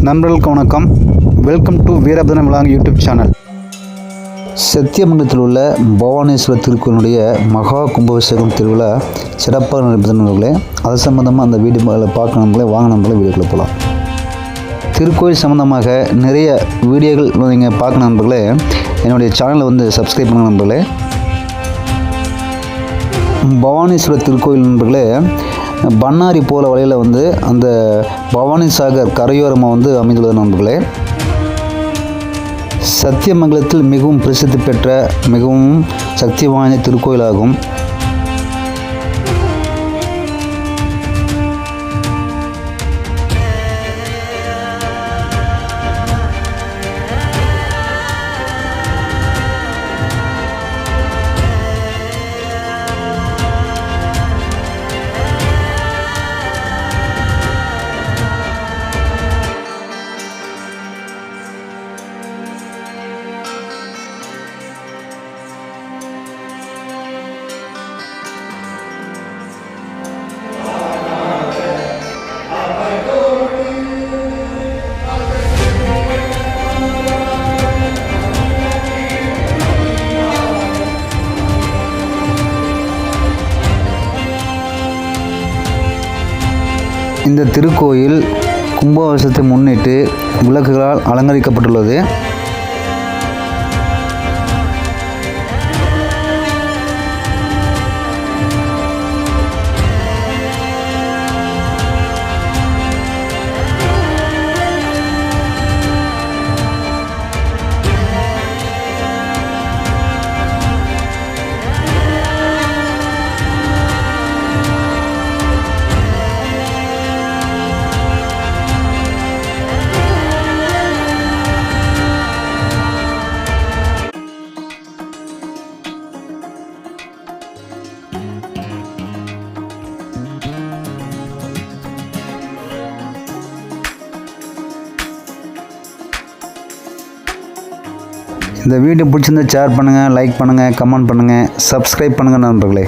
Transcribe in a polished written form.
நண்பர்களுக்கு வணக்கம். Welcome to Veerabhadran Vilang YouTube channel. சத்தியமங்கலத்தில் உள்ள பவானீஸ்வரர் திருக்கோயிலுடைய மகா கும்பாபிஷேகம் திருவிழா சிறப்பாக நடைபெற்ற நண்பர்களே. அது சம்பந்தமாக அந்த வீடியோவில் பார்க்க நண்பர்களே, வாங்க நண்பர்களே வீடியோக்குள்ளே போகலாம். திருக்கோயில் சம்மந்தமாக நிறைய வீடியோக்கள் நீங்கள் பார்க்க நண்பர்களே, என்னுடைய சேனலை சப்ஸ்கிரைப் பண்ணுங்க நண்பர்களே. பவானீஸ்வரர் திருக்கோயில் நண்பர்களே, பண்ணாரி போல வழியில் அந்த பவானி சாகர் கரையோரமாக அமைந்துள்ளது நண்பர்களே. சத்தியமங்கலத்தில் மிகவும் பிரசித்தி பெற்ற மிகவும் சக்தி வாய்ந்த திருக்கோயிலாகும். இந்த திருக்கோயில் கும்பாபிஷேகத்தை முன்னிட்டு விளக்குகளால் அலங்கரிக்கப்பட்டுள்ளது. இந்த வீடியோ பிடிச்சிருந்தா ஷேர் பண்ணுங்கள், லைக் பண்ணுங்கள், கமெண்ட் பண்ணுங்கள், சப்ஸ்கிரைப் பண்ணுங்கள் நண்பர்களே.